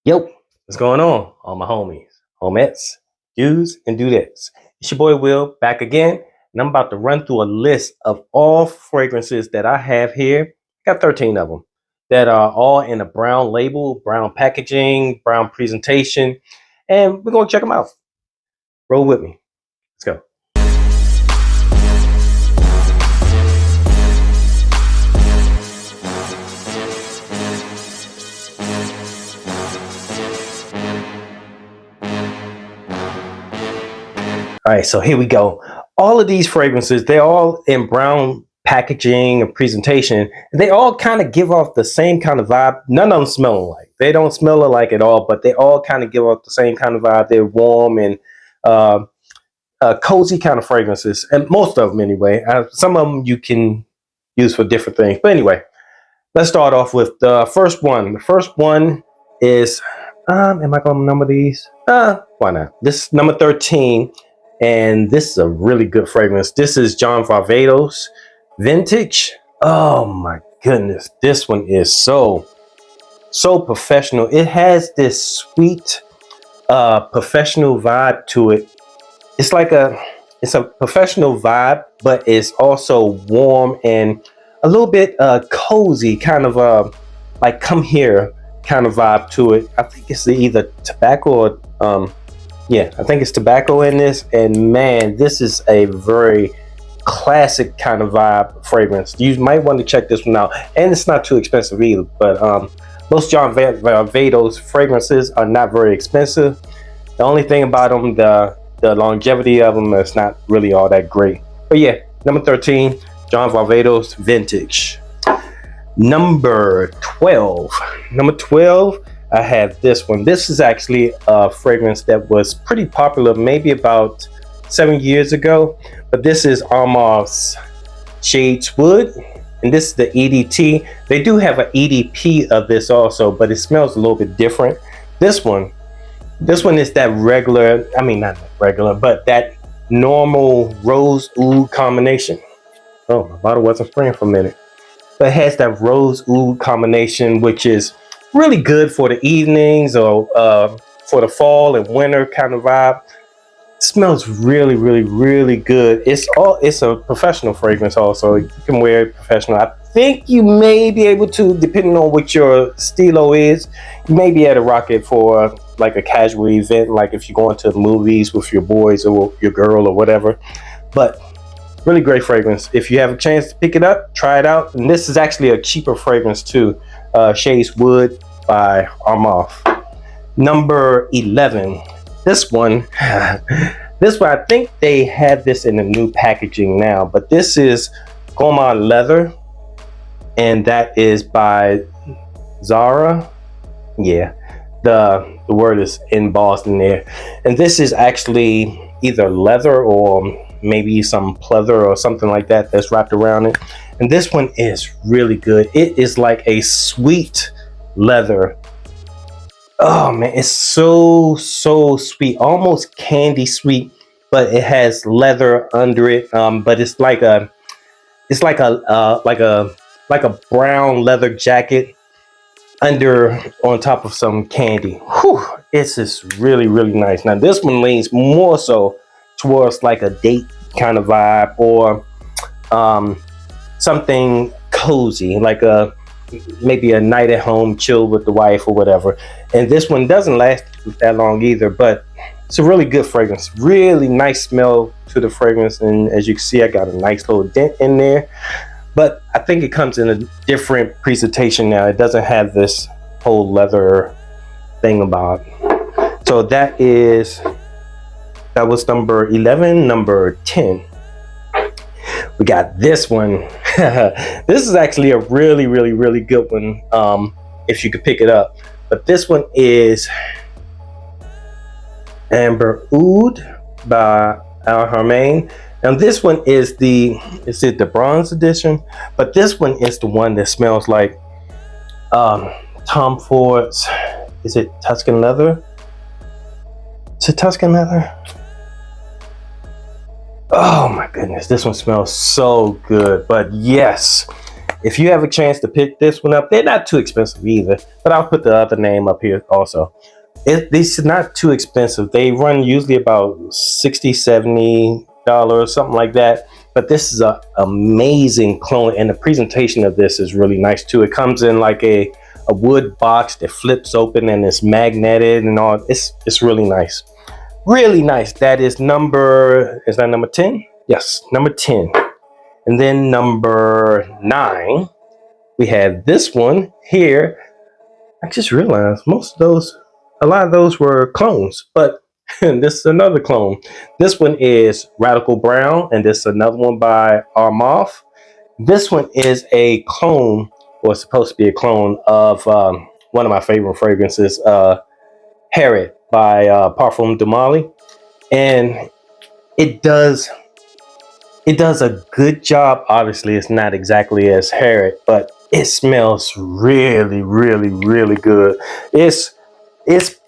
Yo, what's going on, all my homies, homettes, dudes, and dudettes? It's your boy Will back again, and I'm about to run through a list of all fragrances that I have here. I got 13 of them that are all in a brown label, brown packaging, brown presentation, and we're gonna check them out. Roll with me. Let's go. All right, so here we go. All of these fragrances, they're all in brown packaging and presentation. They all kind of give off the same kind of vibe. None of them smell alike. They don't smell alike at all, but they all kind of give off the same kind of vibe. They're warm and uh, cozy kind of fragrances, and most of them anyway. Some of them you can use for different things. But anyway, let's start off with the first one. The first one is, am I going to number these? Why not? This is number 13. And this is a really good fragrance. This is John Varvatos Vintage. Oh my goodness. This one is so professional. It has this sweet, professional vibe to it. It's a professional vibe, but it's also warm and a little bit cozy, kind of like come here kind of vibe to it. I think it's either tobacco or yeah, I think it's tobacco in this, and man, this is a very classic kind of vibe fragrance. You might want to check this one out, and it's not too expensive either. But most John Varvatos fragrances are not very expensive. The only thing about them, the longevity of them is not really all that great. But yeah, number 13, John Varvatos Vintage. Number 12. Number 12. I have this one. This is actually a fragrance that was pretty popular maybe about 7 years ago. But this is Armav's Shades Wood. And this is the EDT. They do have an EDP of this also, but it smells a little bit different. This one is that regular, I mean not regular, but that normal rose oud combination. Oh, my bottle wasn't spraying for a minute. But it has that rose oud combination, which is really good for the evenings or for the fall and winter kind of vibe. It smells really good. It's a professional fragrance also. You can wear it professional. I think you may be able to, depending on what your stilo is, you may be able to rock it for like a casual event, like if you're going to the movies with your boys or your girl or whatever. But really great fragrance. If you have a chance to pick it up, try it out. And this is actually a cheaper fragrance too. Shades Wood by Armav. Number 11. This one, I think they have this in a new packaging now, but this is Gourmand Leather, and that is by Zara. Yeah, the word is embossed in there. And this is actually either leather or maybe some pleather or something like that that's wrapped around it. And this one is really good. It is like a sweet leather. Oh man, it's so sweet, almost candy sweet, but it has leather under it. But it's like a brown leather jacket on top of some candy. Whew, it's just really nice. Now this one leans more so towards like a date kind of vibe, or something cozy, like maybe a night at home chill with the wife or whatever. And this one doesn't last that long either, but it's a really good fragrance. Really nice smell to the fragrance, and as you can see, I got a nice little dent in there. But I think it comes in a different presentation now. It doesn't have this whole leather thing about it. So that was number 11. Number 10, we got this one. This is actually a really good one, if you could pick it up. But this one is Amber Oud by Al Harmain. Now this one is the bronze edition, but this one is the one that smells like Tom Ford's, is it Tuscan leather? Is it Tuscan leather? Oh my goodness, this one smells so good. But yes, If you have a chance to pick this one up, they're not too expensive either, but I'll put the other name up here also. These are not too expensive. They run usually about $60-$70, something like that. But this is an amazing clone, and the presentation of this is really nice too. It comes in like a wood box that flips open and it's magneted and all. It's really nice. Really nice. That is number 10? Yes, number 10. And then number 9, we have this one here. I just realized a lot of those were clones, but this is another clone. This one is Radical Brown, and this is another one by Armoff. This one is a clone, or supposed to be a clone of one of my favorite fragrances, Harriet by Parfum de Mali, and it does a good job. Obviously, it's not exactly as Harriet, but it smells really, really, really good. It's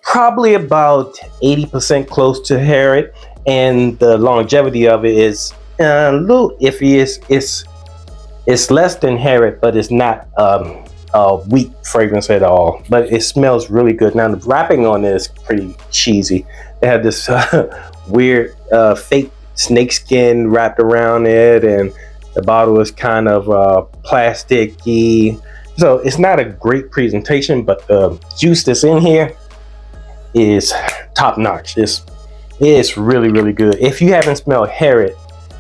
probably about 80% close to Harriet, and the longevity of it is a little iffy. It's less than Harriet, but it's not a weak fragrance at all. But it smells really good. Now the wrapping on it is pretty cheesy. They have this weird fake snakeskin wrapped around it, and the bottle is kind of plasticky. So it's not a great presentation, but the juice that's in here is top notch. It's really, really good. If you haven't smelled Harriet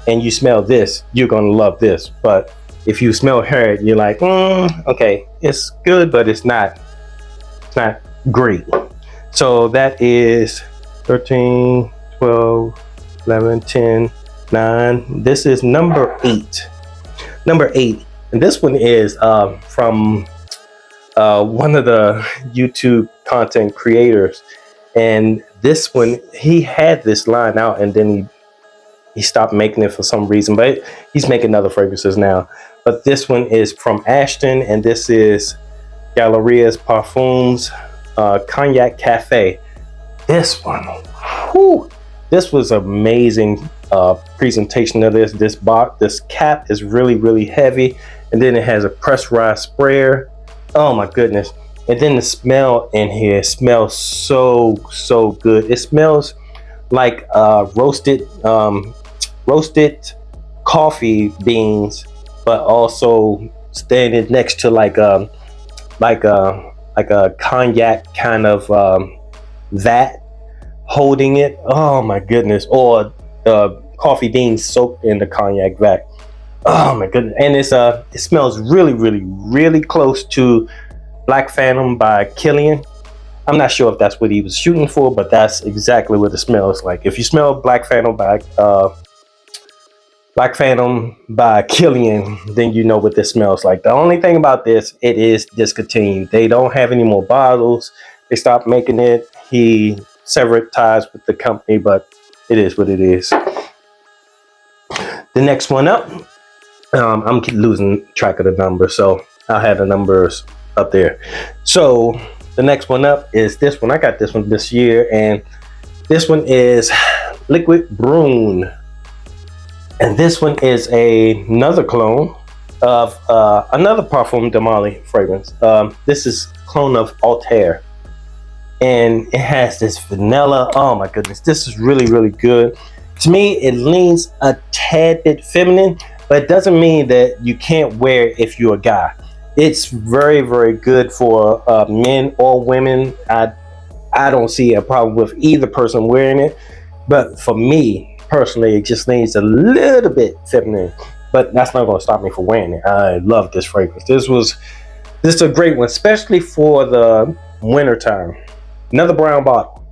and you smell this, you're gonna love this. But if you smell Harriet, you're like, okay, it's good, but it's not great. So that is 13, 12, 11, 10, 9. This is number 8. Number 8. And this one is from one of the YouTube content creators. And this one, he had this line out, and then he stopped making it for some reason, but he's making other fragrances now. But this one is from Ashton, and this is Galeria's Parfums Cognac Cafe. This one, whew, this was amazing presentation of this box. This cap is really, really heavy, and then it has a pressurized sprayer. Oh my goodness. And then the smell in here smells so good. It smells like roasted coffee beans, but also standing next to like a cognac kind of vat holding it. Oh my goodness. Or coffee beans soaked in the cognac vat. Oh my goodness. And it smells really, really, really close to Black Phantom by Killian. I'm not sure if that's what he was shooting for, but that's exactly what it smells like. If you smell Black Phantom by Killian, then you know what this smells like. The only thing about this, it is discontinued. They don't have any more bottles. They stopped making it. He severed ties with the company, but it is what it is. The next one up, I'm losing track of the numbers, so I'll have the numbers up there. So the next one up is this one. I got this one this year, and this one is Liquid Brune, and this one is another clone of another Parfum de Mali fragrance. This is clone of Altair, and it has this vanilla. Oh my goodness, this is really, really good. To me, it leans a tad bit feminine, but it doesn't mean that you can't wear it if you're a guy. It's very, very good for men or women. I don't see a problem with either person wearing it, but for me personally, it just needs a little bit feminine. But that's not going to stop me from wearing it. I love this fragrance. This is a great one, especially for the winter time. Another brown bottle.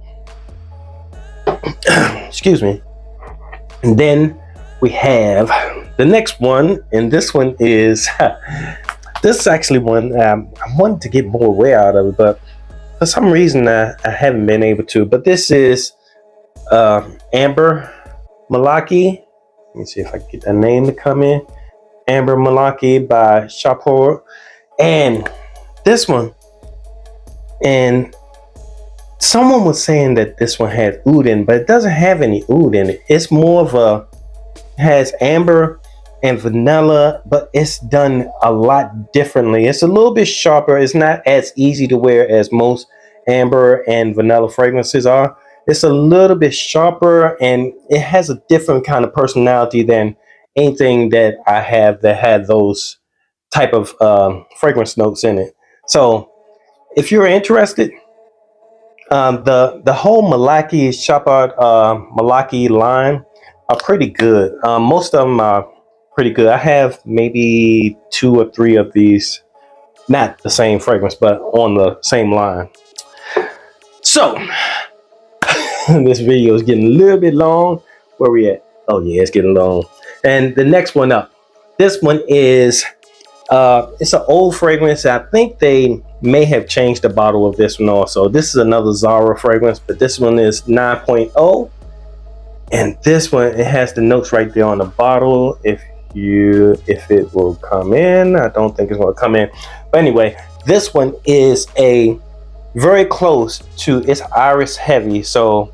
Excuse me. And then we have the next one, and this one is. This is actually one I wanted to get more wear out of it, but for some reason I haven't been able to. But this is Amber Malaki. Let me see if I can get that name to come in. Amber Malaki by Shapur. And this one, and someone was saying that this one has oud in, but it doesn't have any oud in it. It's more of has amber and vanilla, but it's done a lot differently. It's a little bit sharper. It's not as easy to wear as most amber and vanilla fragrances are. It's a little bit sharper and it has a different kind of personality than anything that I have that had those type of fragrance notes in it. So if you're interested, the whole Malaki Shapard Malaki line are pretty good. Most of them are pretty good. I have maybe 2 or 3 of these, not the same fragrance, but on the same line. So this video is getting a little bit long. Where we at? Oh yeah, it's getting long. And the next one up, this one is it's an old fragrance. I think they may have changed the bottle of this one also. This is another Zara fragrance, but this one is 9.0. And this one, it has the notes right there on the bottle. If it will come in, I don't think it's going to come in. But anyway, this one is a very close to, it's iris heavy. So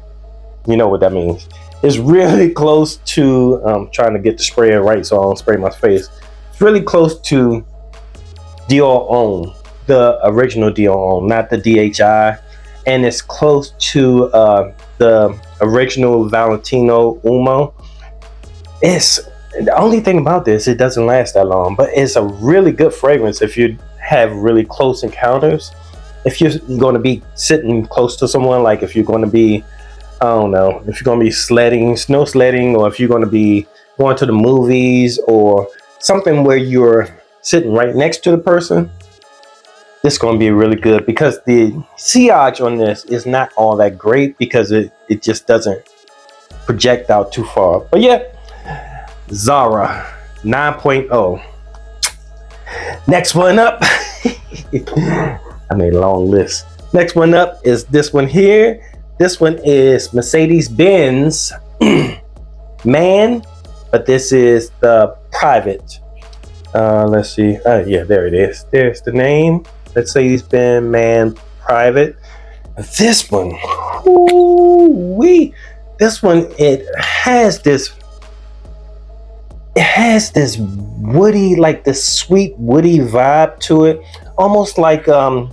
you know what that means. It's really close to, trying to get the sprayer right so I don't spray my face. It's really close to Dior Homme, the original Dior Homme, not the DHI, and it's close to the original Valentino Uomo. It's the only thing about this, it doesn't last that long, but it's a really good fragrance if you have really close encounters. If you're going to be sitting close to someone, like if you're going to be, I don't know, if you're going to be sledding, snow sledding, or if you're going to be going to the movies or something where you're sitting right next to the person, this is going to be really good because the sillage on this is not all that great because it just doesn't project out too far. But yeah, Zara 9.0. Next one up. I made a long list. Next one up is this one here. This one is Mercedes-Benz Man, but this is the Private. Let's see. Yeah, there it is. There's the name. Mercedes-Benz Man Private. This one, ooh-wee. This one, it has this woody, like this sweet woody vibe to it, almost like you're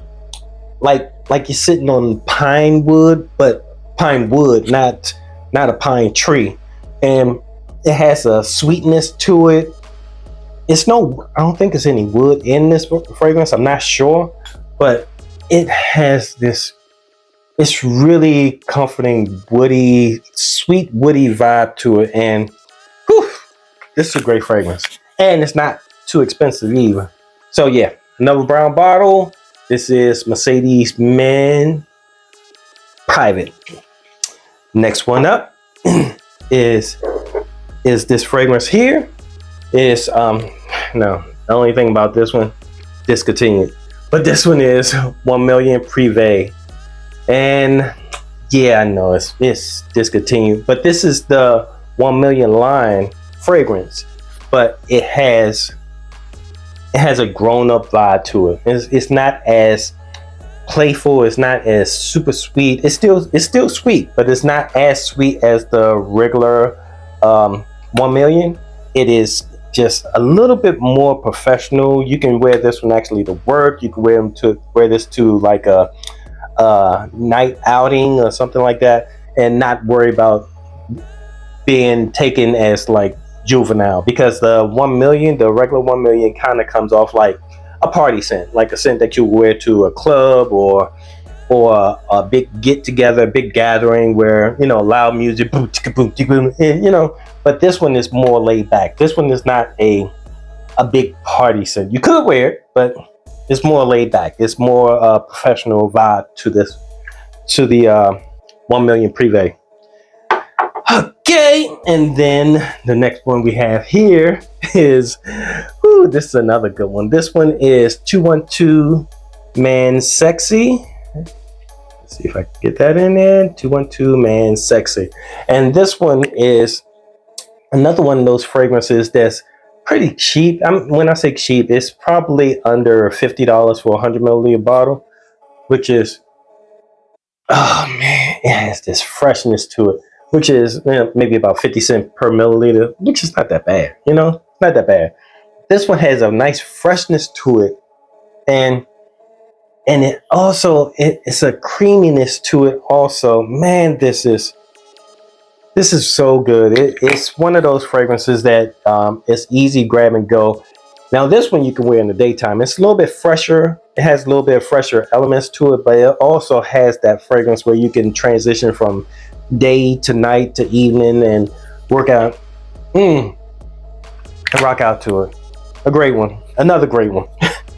sitting on pine wood, but pine wood, not a pine tree, and it has a sweetness to it. I don't think there's any wood in this fragrance. I'm not sure, but it has this. It's really comforting, woody, sweet woody vibe to it, and whew, this is a great fragrance, and it's not too expensive either. So yeah, another brown bottle. This is Mercedes-Benz Private. Next one up is this fragrance here. Is no, the only thing about this one, discontinued. But this one is 1 million Privé. And yeah, I know it's discontinued, but this is the 1 million line fragrance, but it has a grown-up vibe to it. It's not as playful, it's not as super sweet. It's still sweet, but it's not as sweet as the regular 1 million. It is just a little bit more professional. You can wear this one actually to work. You can wear this to like a night outing or something like that, and not worry about being taken as like juvenile, because the 1 million, the regular 1 million, kind of comes off like a party scent, like a scent that you wear to a club or a big get together, big gathering where, you know, loud music, boom, boom, boom, and, you know. But this one is more laid back. This one is not a big party scent. You could wear it, but it's more laid back. It's more professional vibe to this, to the 1 million Privé. Okay, and then the next one we have here is, this is another good one. This one is 212 Man Sexy. Let's see if I can get that in there. 212 Man Sexy. And this one is another one of those fragrances that's pretty cheap. When I say cheap, it's probably under $50 for a 100 milliliter bottle, which is, oh man, it has this freshness to it, which is, you know, maybe about 50 cents per milliliter, which is not that bad, you know, Not that bad. This one has a nice freshness to it, and it also it's a creaminess to it also. Man, this is so good. It's one of those fragrances that it's easy grab and go. Now this one you can wear in the daytime. It's a little bit fresher. It has a little bit of fresher elements to it, but it also has that fragrance where you can transition from day to night to evening and work out and rock out to it. A great one. Another great one.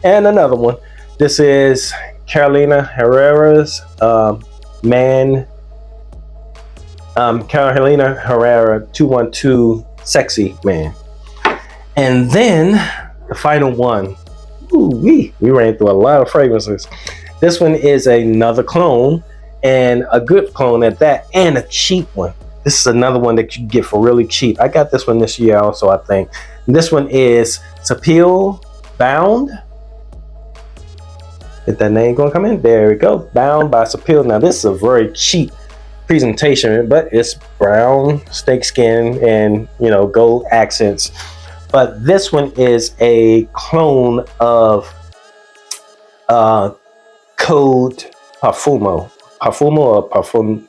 And another one. This is Carolina Herrera's Carolina Herrera 212 Sexy Man. And then the final one. Ooh, we ran through a lot of fragrances. This one is another clone, and a good clone at that, and a cheap one. This is another one that you get for really cheap. I got this one this year also, I think. And this one is Sapil Bound. Is that name gonna come in? There we go. Bound by Sapil. Now this is a very cheap presentation, but it's brown snake skin and gold accents. But this one is a clone of Code Parfumo or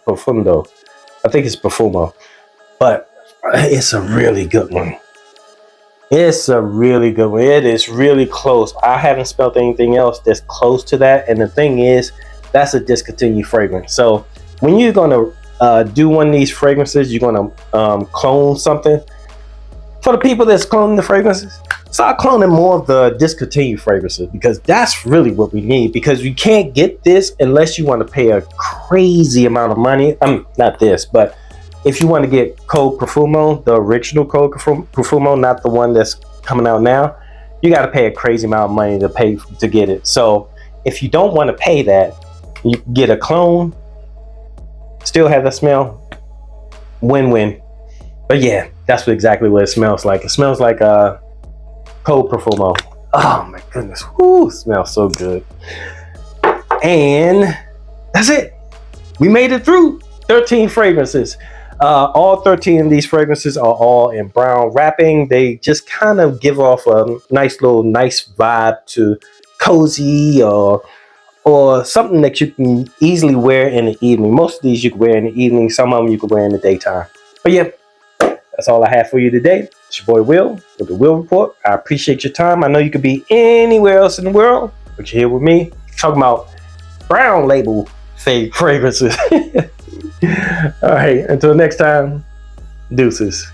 Profundo. I think it's Profumo, but it's a really good one. It's a really good one. It is really close. I haven't smelled anything else that's close to that, and the thing is, that's a discontinued fragrance. So when you're gonna do one of these fragrances, you're gonna clone something. For the people that's cloning the fragrances, start cloning more of the discontinued fragrances, because that's really what we need. Because you can't get this unless you want to pay a crazy amount of money. Not this, but if you want to get Code Profumo, the original Code Profumo, not the one that's coming out now, you got to pay a crazy amount of money to get it. So if you don't want to pay that, you get a clone, still have the smell, win-win. But yeah, that's exactly what it smells like. It smells like Code Profumo. Oh my goodness, whoo, smells so good. And that's it. We made it through 13 fragrances. All 13 of these fragrances are all in brown wrapping. They just kind of give off a nice vibe to cozy or something that you can easily wear in the evening. Most of these you can wear in the evening. Some of them you can wear in the daytime. But yeah, that's all I have for you today. It's your boy Will with the Will Report. I appreciate your time. I know you could be anywhere else in the world, but you're here with me talking about brown label fake fragrances. All right, until next time, deuces.